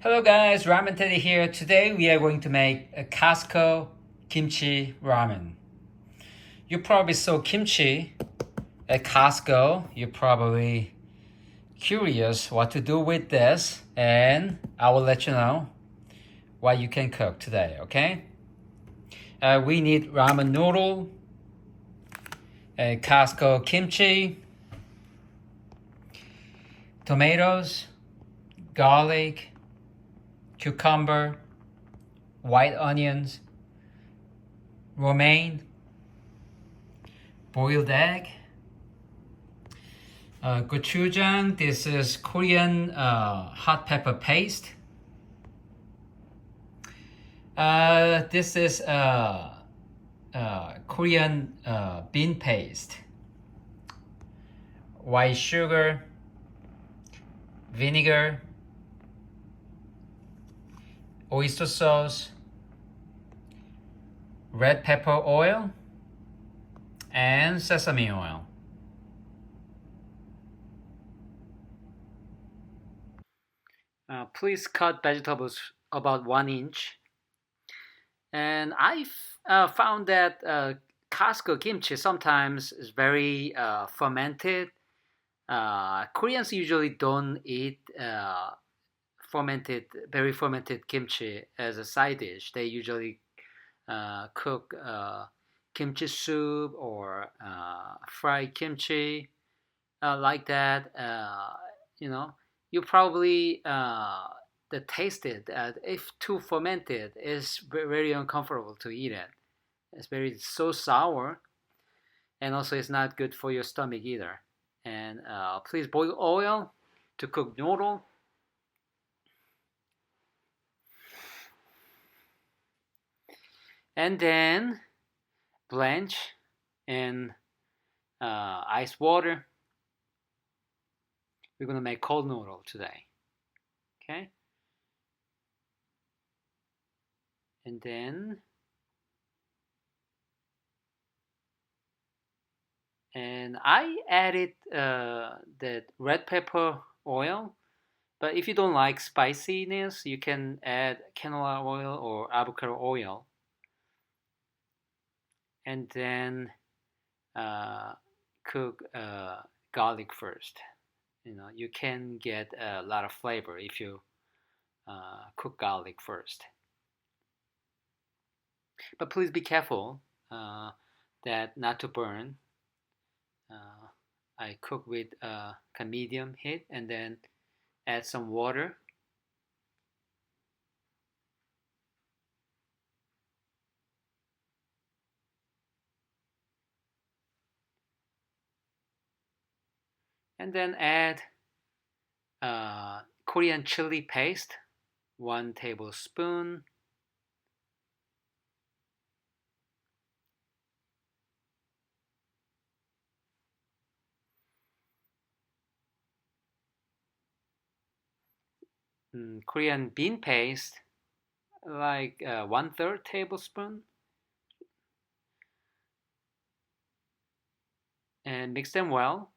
Hello guys, Ramen Teddy here. Today we are going to make a Costco Kimchi Ramen. You probably saw kimchi at Costco. You're probably curious what to do with this, and I will let you know what you can cook today, okay? We need ramen noodle, Costco kimchi, tomatoes, garlic, cucumber, white onions, romaine, boiled egg, gochujang. This is Korean hot pepper paste. This is Korean bean paste. White sugar, vinegar, oyster sauce, red pepper oil, and sesame oil. Please cut vegetables about 1 inch. And I found that Costco kimchi sometimes is very fermented. Koreans usually don't eat very fermented kimchi as a side dish. They usually cook kimchi soup or fried kimchi like that. You know, you probably the tasted if too fermented is very uncomfortable to eat it. It's very so sour, and also it's not good for your stomach either. And please boil oil to cook noodle. And then blanch in ice water. We're gonna make cold noodle today, okay? And then I added that red pepper oil. But if you don't like spiciness, you can add canola oil or avocado oil. And then uh, cook garlic first. You can get a lot of flavor if you cook garlic first. But please be careful that not to burn. Uh, I cook with medium heat and then add some water. And then add Korean chili paste, 1 tablespoon. Korean bean paste, like 1/3 tablespoon, and mix them well.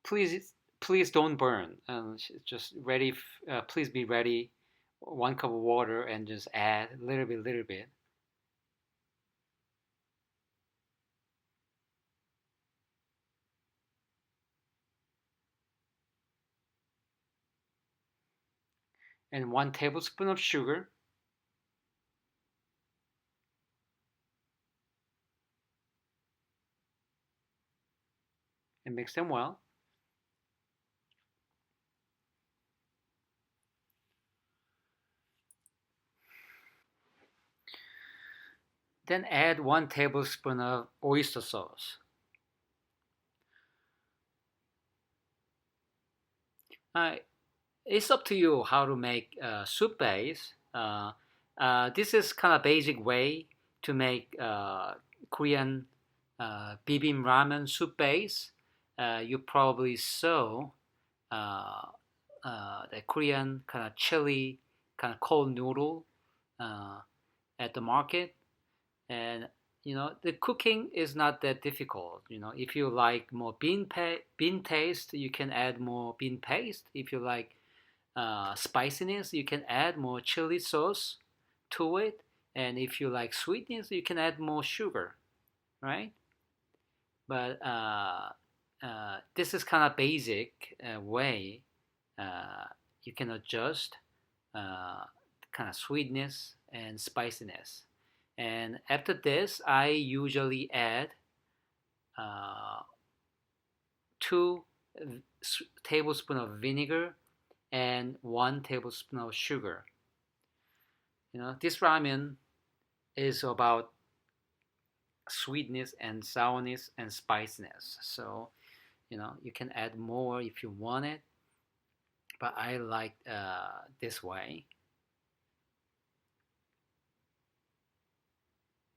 Please don't burn. Just ready. Please be ready. 1 cup of water and just add a little bit. And 1 tablespoon of sugar. And mix them well. Then add 1 tablespoon of oyster sauce. Uh, it's up to you how to make soup base. This is kind of basic way to make Korean bibim ramen soup base. You probably saw uh, the Korean kind of chili kind of cold noodle uh, at the market, and the cooking is not that difficult. If you like more bean taste, you can add more bean paste. If you like spiciness, you can add more chili sauce to it. And if you like sweetness, you can add more sugar, right? But this is kind of basic way uh, you can adjust uh, kind of sweetness and spiciness. And after this, I usually add uh, 2 tablespoons of vinegar and 1 tablespoon of sugar. This ramen is about sweetness and sourness and spiciness. So, you can add more if you want it, but I like this way.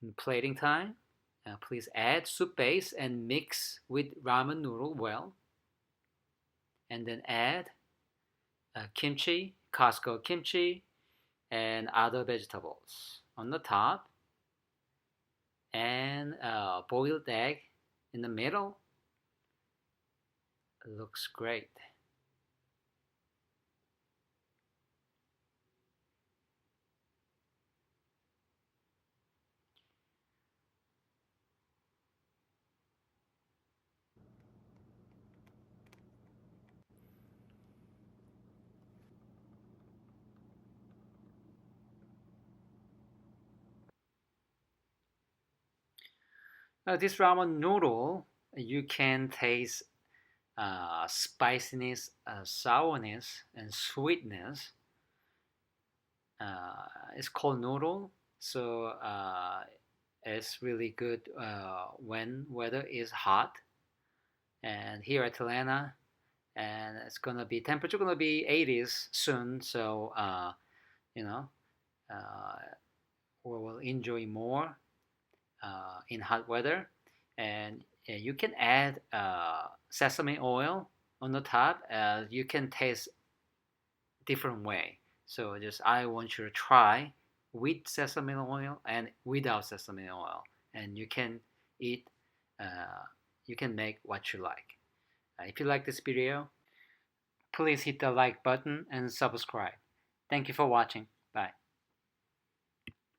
In plating time, please add soup base and mix with ramen noodle well, and then add kimchi, Costco kimchi, and other vegetables on the top, and boiled egg in the middle. It looks great. This ramen noodle, you can taste spiciness, sourness, and sweetness. It's called noodle, so it's really good when weather is hot. And here at Atlanta, and it's gonna be temperature gonna be 80s soon, so you know uh, we will enjoy more in hot weather. And you can add sesame oil on the top. You can taste different way. So just I want you to try with sesame oil and without sesame oil, and you can eat. Uh, you can make what you like. If you like this video, please hit the like button and subscribe. Thank you for watching. Bye.